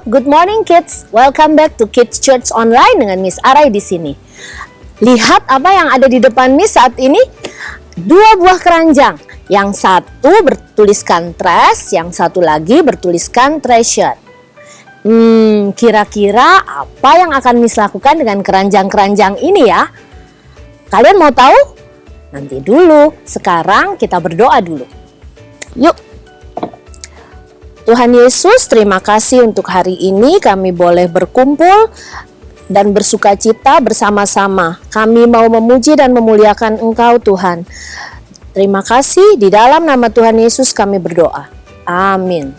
good morning kids. Welcome back to Kids Church Online dengan Miss Arai di sini. Lihat apa yang ada di depan Miss saat ini? 2 buah keranjang. Yang satu bertuliskan trash, yang satu lagi bertuliskan treasure. Kira-kira apa yang akan Miss lakukan dengan keranjang-keranjang ini ya? Kalian mau tahu? Nanti dulu. Sekarang kita berdoa dulu. Yuk. Tuhan Yesus, terima kasih untuk hari ini kami boleh berkumpul dan bersukacita bersama-sama. Kami mau memuji dan memuliakan Engkau Tuhan. Terima kasih, di dalam nama Tuhan Yesus kami berdoa. Amin.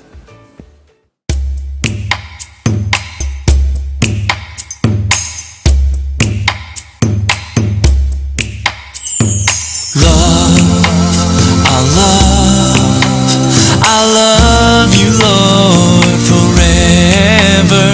I love you, Lord, forever.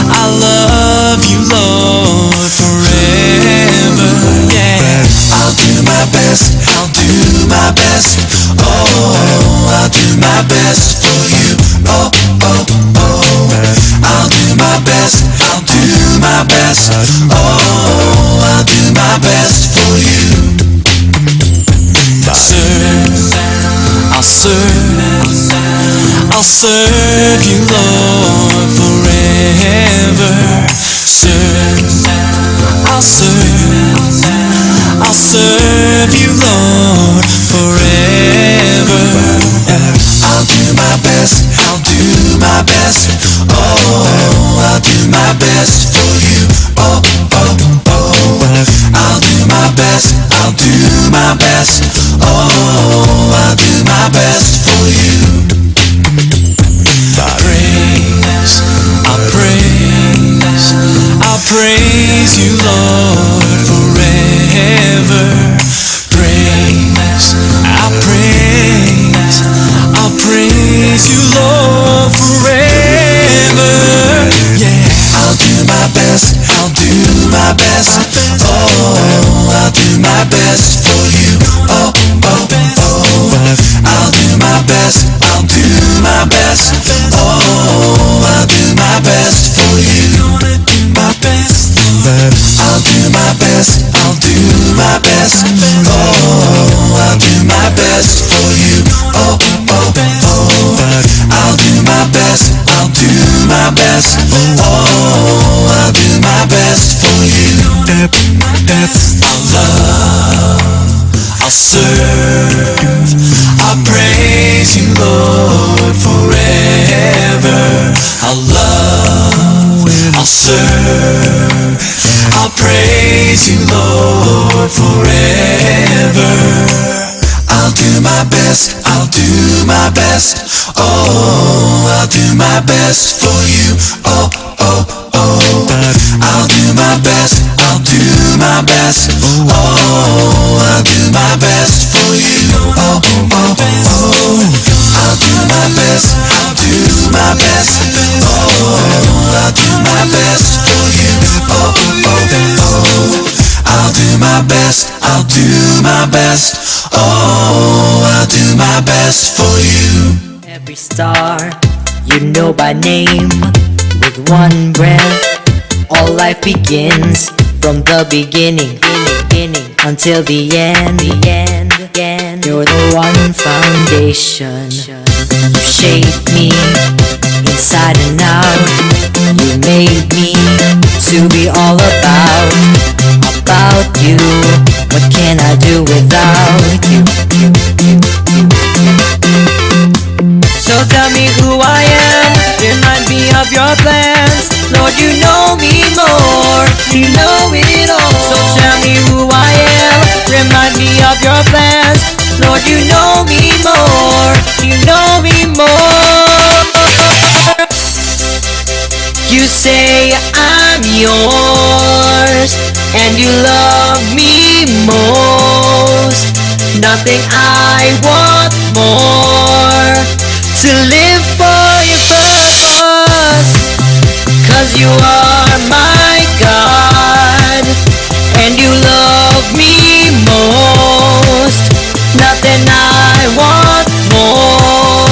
I love you, Lord, forever. Yeah. I'll do my best, I'll do my best. Oh, I'll do my best for you. Oh, oh, oh. I'll do my best, I'll do my best. Oh, I'll do my best for you. I'll serve you, Lord, forever. I'll serve you, Lord, forever. I'll do my best, I'll do my best. Oh, I'll do my best for you. Oh, oh, oh. I'll do my best, I'll do my best. Oh, I'll do my best for you. I'll praise you, Lord, forever. I'll praise you, Lord, forever. Yeah, I'll do my best, I'll do my best. Oh, I'll do my best for you. Oh, oh, oh. I'll do my best, I'll do my best. Oh, I'll do my best for you. My best. I'll do my best, I'll do my best. Oh, I'll do my best for you. Oh, oh, oh. I'll do my best, I'll do my best. Oh, I'll do my best for you. I'll love, I'll serve, I'll praise you, Lord, forever. I'll love, I'll serve, I'll praise you, Lord, forever. I'll do my best, I'll do my best. Oh, I'll do my best for you. Oh, oh, oh. I'll do my best, I'll do my best. Oh, I'll do my best for you. Oh, oh, oh. I'll do my best, I'll do my best. Oh, I'll do my best for you. Oh, oh, oh. I'll do my best, I'll do my best. Oh, I'll do my best for you. Every star you know by name, with one breath all life begins. From the beginning until the end. You're the one foundation. You shaped me inside and out. You made me to be all about you. What can I do without you? So tell me who I am, remind me of your plans. Lord, you know me more, you know it all. So tell me who I am, remind me of your plans. Lord, you know me more, you know me more. You say I'm yours, and you love me most. Nothing I want more, to live for your purpose. 'Cause you are my God, and you love me most. Nothing I want more,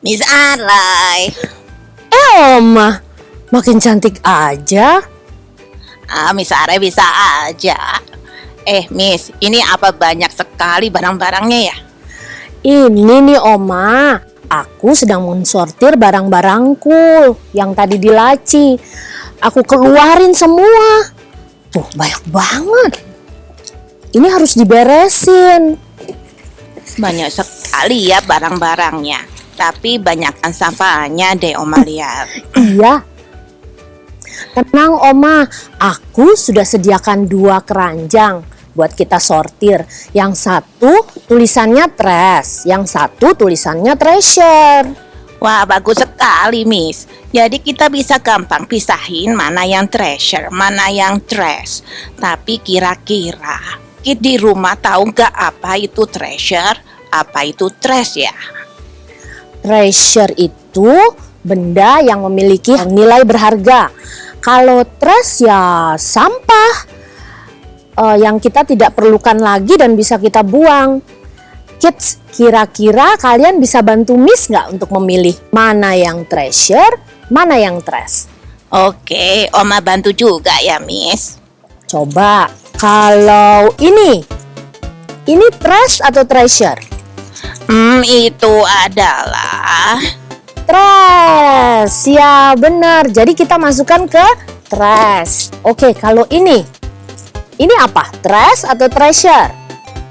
Miss Aray. Oma, makin cantik aja. Miss Aray bisa aja. Miss, ini apa banyak sekali barang-barangnya ya? Ini nih Oma, aku sedang mensortir barang-barangku yang tadi di laci. Aku keluarin semua. Tuh, banyak banget. Ini harus diberesin. Banyak sekali ya barang-barangnya. Tapi banyakkan sampahnya deh Oma lihat. Iya. Tenang Oma, aku sudah sediakan 2 keranjang buat kita sortir. Yang satu tulisannya trash, yang satu tulisannya treasure. Wah, bagus sekali, Miss. Jadi kita bisa gampang pisahin mana yang treasure, mana yang trash. Tapi kira-kira kita di rumah tahu nggak apa itu treasure, apa itu trash ya? Treasure itu benda yang memiliki nilai berharga. Kalau trash ya sampah yang kita tidak perlukan lagi dan bisa kita buang. Kids, kira-kira kalian bisa bantu Miss nggak untuk memilih mana yang treasure, mana yang trash? Oke, Oma bantu juga ya, Miss. Coba, kalau ini trash atau treasure? Itu adalah Trash, ya benar. Jadi kita masukkan ke trash. Oke, kalau ini apa? Trash atau treasure?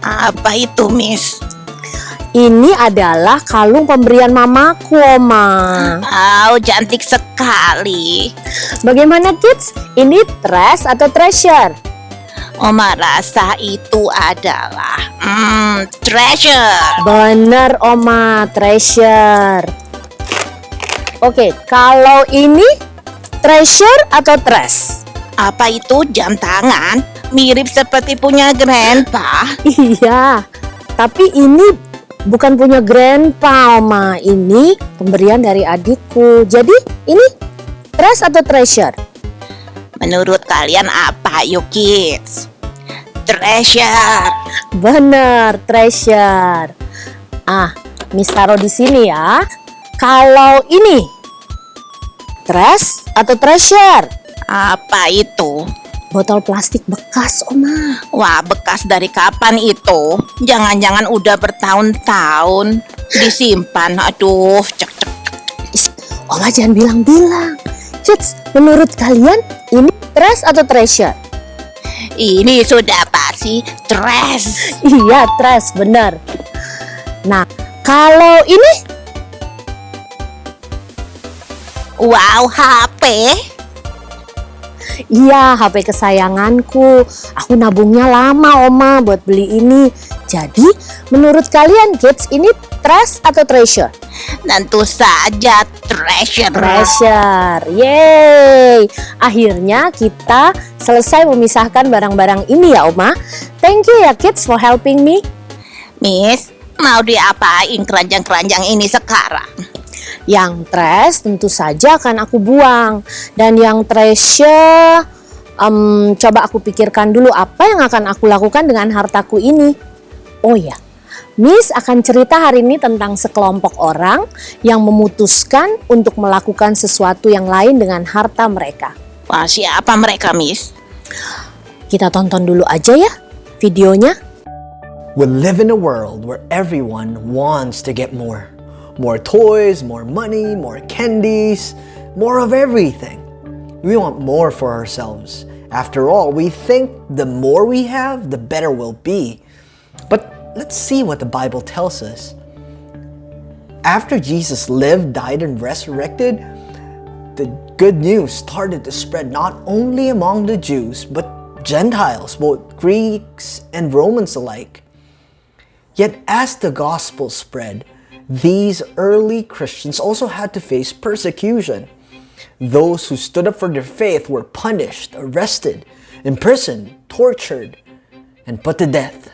apa itu, Miss? Ini adalah kalung pemberian mamaku, Oma. Cantik sekali. Bagaimana kids? Ini trash atau treasure? Oma rasa itu adalah treasure. Benar, Oma, treasure. Oke, kalau ini treasure atau trash? Apa itu jam tangan? Mirip seperti punya grandpa. Iya, tapi ini bukan punya grandpa, Oma. Ini pemberian dari adikku. Jadi ini trash atau treasure? Menurut kalian apa, yuk kids? Treasure. Bener, treasure. Miss taruh di sini ya. Kalau ini trash atau treasure? Apa itu? Botol plastik bekas, Oma. Wah, bekas dari kapan itu? Jangan-jangan udah bertahun-tahun disimpan. Aduh, cek. Oma jangan bilang-bilang. Kids, menurut kalian ini trash atau treasure? Ini sudah pasti trash. Iya, trash, benar. Nah, kalau ini? Wow, HP. Iya, HP kesayanganku. Aku nabungnya lama, Oma, buat beli ini. Jadi, menurut kalian kids, ini trash atau treasure? Tentu saja treasure. Treasure. Yeay. Akhirnya kita selesai memisahkan barang-barang ini ya, Oma. Thank you ya kids for helping me. Miss, mau diapain keranjang-keranjang ini sekarang? Yang trash tentu saja akan aku buang. Dan yang treasure, coba aku pikirkan dulu apa yang akan aku lakukan dengan hartaku ini. Oh ya, Miss akan cerita hari ini tentang sekelompok orang yang memutuskan untuk melakukan sesuatu yang lain dengan harta mereka. Wah, siapa mereka, Miss? Kita tonton dulu aja ya videonya. We live in a world where everyone wants to get more. More toys, more money, more candies, more of everything. We want more for ourselves. After all, we think the more we have, the better we'll be. But let's see what the Bible tells us. After Jesus lived, died, and resurrected, the good news started to spread not only among the Jews, but Gentiles, both Greeks and Romans alike. Yet as the gospel spread, these early Christians also had to face persecution. Those who stood up for their faith were punished, arrested, imprisoned, tortured, and put to death.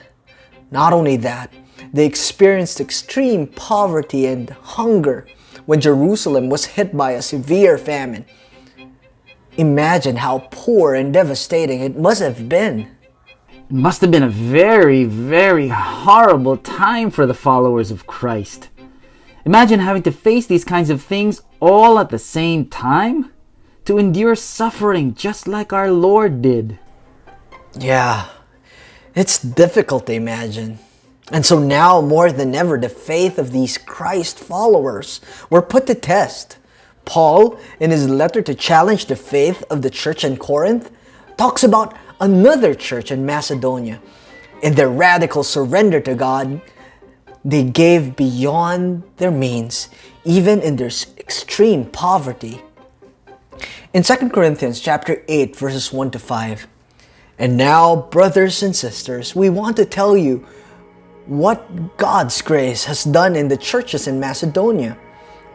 Not only that, they experienced extreme poverty and hunger when Jerusalem was hit by a severe famine. Imagine how poor and devastating it must have been. It must have been a very, very horrible time for the followers of Christ. Imagine having to face these kinds of things all at the same time? To endure suffering just like our Lord did. Yeah, it's difficult to imagine. And so now, more than ever, the faith of these Christ followers were put to test. Paul, in his letter to challenge the faith of the church in Corinth, talks about another church in Macedonia. In their radical surrender to God, they gave beyond their means, even in their extreme poverty. In 2 Corinthians chapter 8, verses 1 to 5, "And now, brothers and sisters, we want to tell you what God's grace has done in the churches in Macedonia.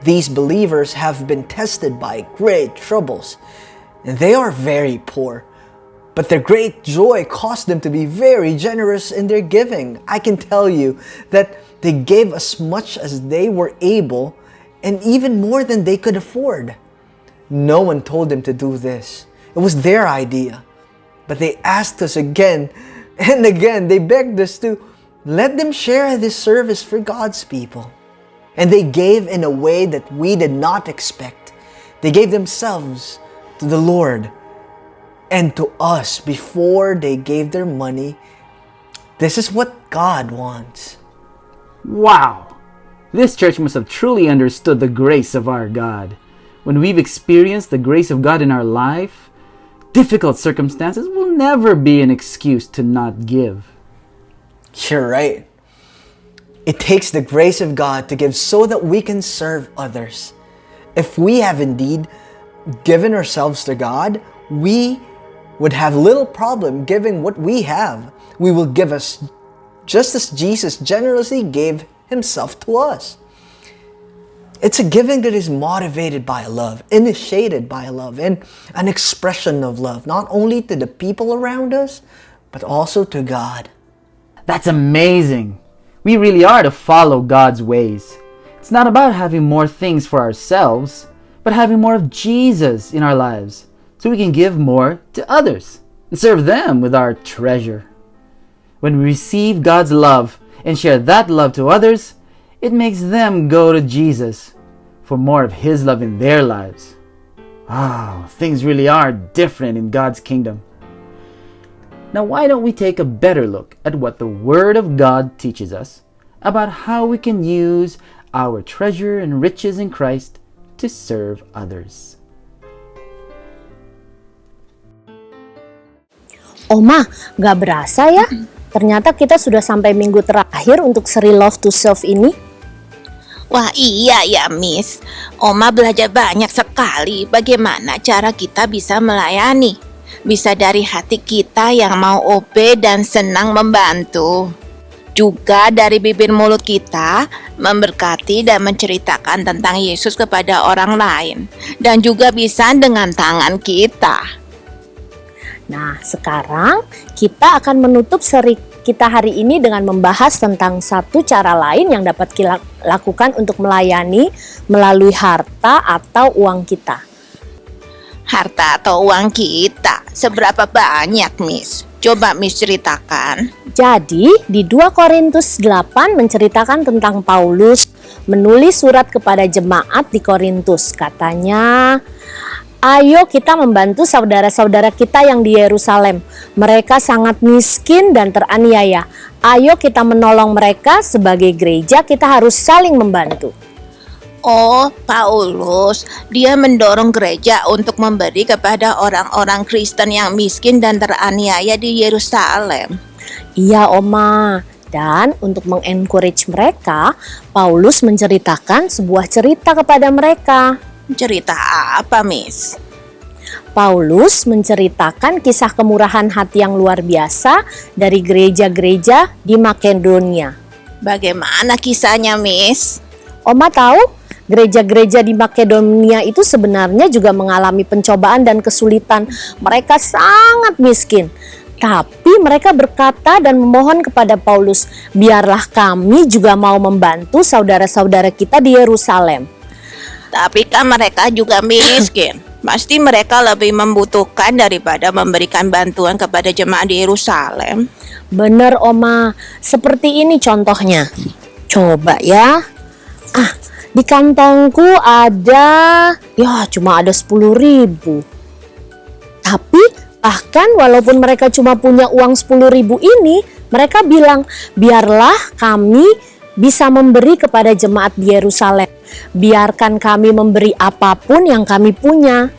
These believers have been tested by great troubles, and they are very poor. But their great joy caused them to be very generous in their giving. I can tell you that they gave as much as they were able, and even more than they could afford. No one told them to do this. It was their idea. But they asked us again and again. They begged us to let them share this service for God's people. And they gave in a way that we did not expect. They gave themselves to the Lord and to us before they gave their money. This is what God wants." Wow! This church must have truly understood the grace of our God. When we've experienced the grace of God in our life, difficult circumstances will never be an excuse to not give. You're right. It takes the grace of God to give so that we can serve others. If we have indeed given ourselves to God, we would have little problem giving what we have. We will give us just as Jesus generously gave himself to us. It's a giving that is motivated by love, initiated by love, and an expression of love, not only to the people around us, but also to God. That's amazing! We really are to follow God's ways. It's not about having more things for ourselves, but having more of Jesus in our lives, so we can give more to others and serve them with our treasure. When we receive God's love and share that love to others, it makes them go to Jesus for more of His love in their lives. Oh, things really are different in God's kingdom. Now, why don't we take a better look at what the Word of God teaches us about how we can use our treasure and riches in Christ to serve others? Oma, gak berasa ya? Ternyata kita sudah sampai minggu terakhir untuk seri Love to Serve ini. Wah iya ya Miss, Oma belajar banyak sekali bagaimana cara kita bisa melayani. Bisa dari hati kita yang mau obey dan senang membantu. Juga dari bibir mulut kita memberkati dan menceritakan tentang Yesus kepada orang lain. Dan juga bisa dengan tangan kita. Nah, sekarang kita akan menutup seri kita hari ini dengan membahas tentang satu cara lain yang dapat kita lakukan untuk melayani melalui harta atau uang kita. Harta atau uang kita, seberapa banyak Miss? Coba Miss ceritakan. Jadi, di 2 Korintus 8 menceritakan tentang Paulus menulis surat kepada jemaat di Korintus. Katanya, ayo kita membantu saudara-saudara kita yang di Yerusalem. Mereka sangat miskin dan teraniaya. Ayo kita menolong mereka. Sebagai gereja kita harus saling membantu. Oh, Paulus, dia mendorong gereja untuk memberi kepada orang-orang Kristen yang miskin dan teraniaya di Yerusalem. Iya, Oma. Dan untuk mengencourage mereka, Paulus menceritakan sebuah cerita kepada mereka. Cerita apa, Miss? Paulus menceritakan kisah kemurahan hati yang luar biasa dari gereja-gereja di Makedonia. Bagaimana kisahnya, Miss? Oma tahu, gereja-gereja di Makedonia itu sebenarnya juga mengalami pencobaan dan kesulitan. Mereka sangat miskin. Tapi mereka berkata dan memohon kepada Paulus, biarlah kami juga mau membantu saudara-saudara kita di Yerusalem. Tapi kan mereka juga miskin. Pasti mereka lebih membutuhkan daripada memberikan bantuan kepada jemaat di Yerusalem. Bener, Oma. Seperti ini contohnya. Coba ya. Di kantongku cuma ada 10.000. Tapi bahkan walaupun mereka cuma punya uang 10.000 ini, mereka bilang, biarlah kami bisa memberi kepada jemaat di Yerusalem. Biarkan kami memberi apapun yang kami punya.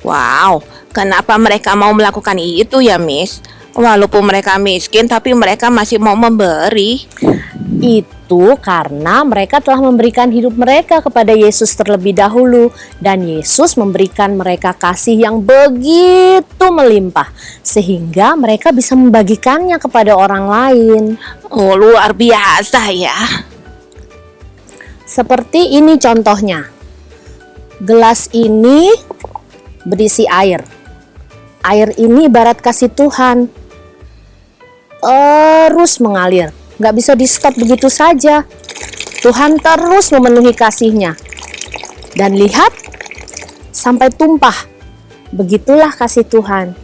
Wow, kenapa mereka mau melakukan itu ya, Miss? Walaupun mereka miskin, tapi mereka masih mau memberi. Itu karena mereka telah memberikan hidup mereka kepada Yesus terlebih dahulu, dan Yesus memberikan mereka kasih yang begitu melimpah sehingga mereka bisa membagikannya kepada orang lain. Oh, luar biasa ya. Seperti ini contohnya. Gelas ini berisi air. Air ini ibarat kasih Tuhan. Terus mengalir. Gak bisa di stop begitu saja. Tuhan terus memenuhi kasih-Nya. Dan lihat, sampai tumpah. Begitulah kasih Tuhan.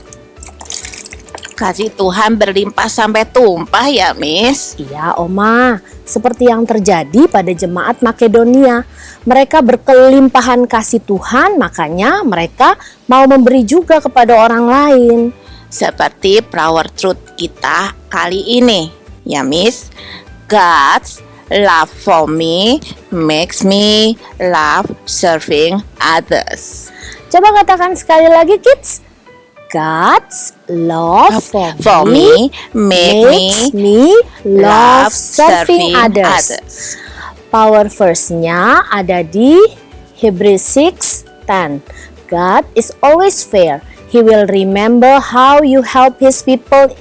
Kasih Tuhan berlimpah sampai tumpah ya, Miss. Iya, Oma. Seperti yang terjadi pada jemaat Makedonia. Mereka berkelimpahan kasih Tuhan, makanya mereka mau memberi juga kepada orang lain. Seperti Power Truth kita kali ini, ya Miss. God's love for me makes me love serving others. Coba katakan sekali lagi, kids. God's love for me makes me love serving others. Power verse-nya ada di Hebrews 6:10. God is always fair. He will remember how you help His people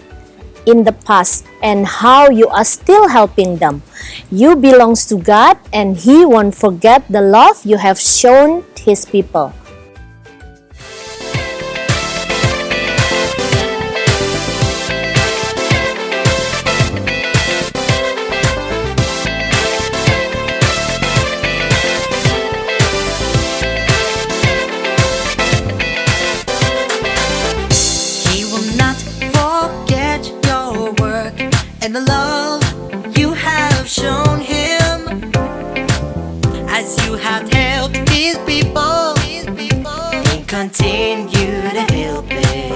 in the past and how you are still helping them. You belongs to God and He won't forget the love you have shown His people. He will not forget your work and the love you have shown him as you have helped his people. And continue to help them.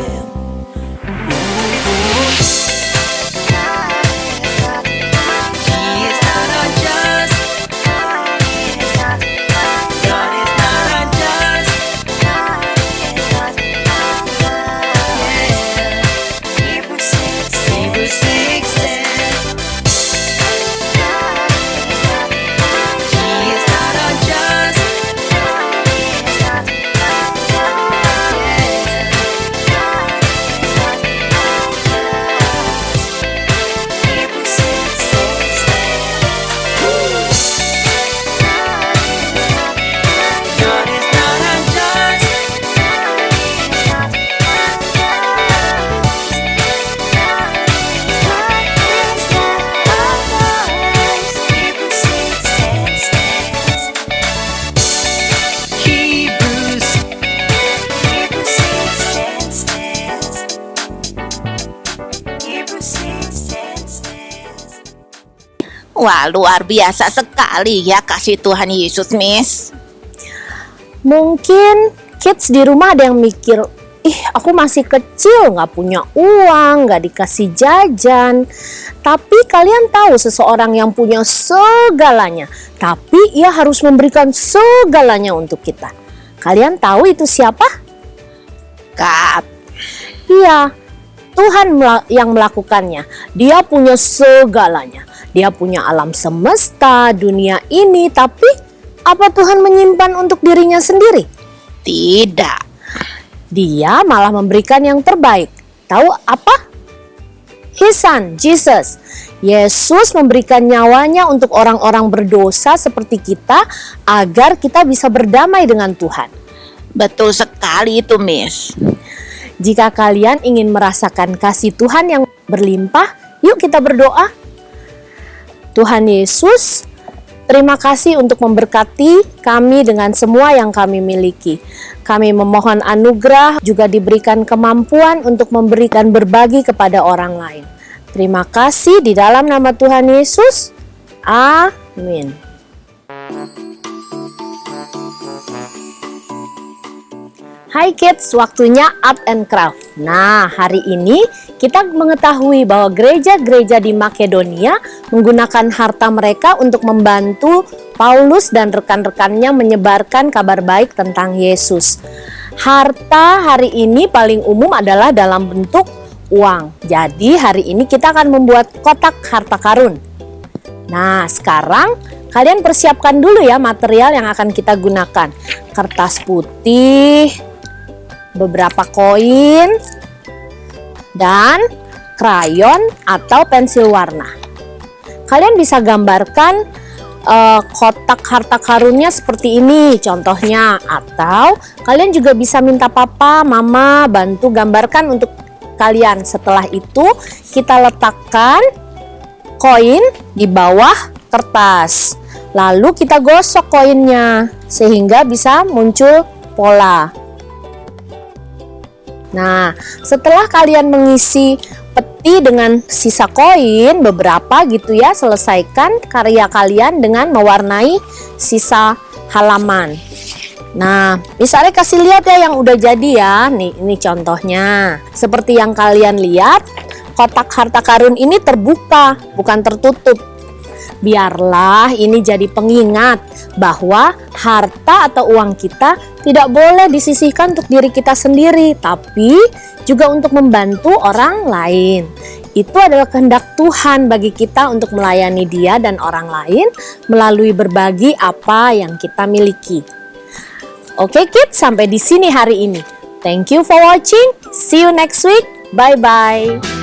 He is not unjust. God is not unjust. Hebrews 6:10. He is not unjust. God is not unjust. Hebrews. Wah, luar biasa sekali ya kasih Tuhan Yesus, Miss. Mungkin kids di rumah ada yang mikir, aku masih kecil, gak punya uang, gak dikasih jajan. Tapi kalian tahu seseorang yang punya segalanya, tapi ia harus memberikan segalanya untuk kita. Kalian tahu itu siapa? God. Iya, Tuhan yang melakukannya. Dia punya segalanya. Dia punya alam semesta, dunia ini, tapi apa Tuhan menyimpan untuk dirinya sendiri? Tidak. Dia malah memberikan yang terbaik. Tahu apa? His son, Jesus. Yesus memberikan nyawanya untuk orang-orang berdosa seperti kita agar kita bisa berdamai dengan Tuhan. Betul sekali itu, Miss. Jika kalian ingin merasakan kasih Tuhan yang berlimpah, yuk kita berdoa. Tuhan Yesus, terima kasih untuk memberkati kami dengan semua yang kami miliki. Kami memohon anugerah, juga diberikan kemampuan untuk memberikan berbagi kepada orang lain. Terima kasih di dalam nama Tuhan Yesus. Amin. Hai kids, waktunya art and craft. Nah, hari ini kita mengetahui bahwa gereja-gereja di Makedonia menggunakan harta mereka untuk membantu Paulus dan rekan-rekannya menyebarkan kabar baik tentang Yesus. Harta hari ini paling umum adalah dalam bentuk uang. Jadi hari ini kita akan membuat kotak harta karun. Nah, sekarang kalian persiapkan dulu ya material yang akan kita gunakan. Kertas putih, beberapa koin, dan krayon atau pensil warna. Kalian bisa gambarkan kotak harta karunnya seperti ini contohnya, atau kalian juga bisa minta papa, mama bantu gambarkan untuk kalian. Setelah itu kita letakkan koin di bawah kertas, lalu kita gosok koinnya sehingga bisa muncul pola. Nah, setelah kalian mengisi peti dengan sisa koin beberapa gitu ya, selesaikan karya kalian dengan mewarnai sisa halaman. Nah, misalnya kasih lihat ya yang udah jadi ya. Nih, ini contohnya. Seperti yang kalian lihat, kotak harta karun ini terbuka, bukan tertutup. Biarlah ini jadi pengingat bahwa harta atau uang kita tidak boleh disisihkan untuk diri kita sendiri, tapi juga untuk membantu orang lain. Itu adalah kehendak Tuhan bagi kita untuk melayani Dia dan orang lain melalui berbagi apa yang kita miliki. Oke kids, sampai di sini hari ini. Thank you for watching. See you next week. Bye-bye.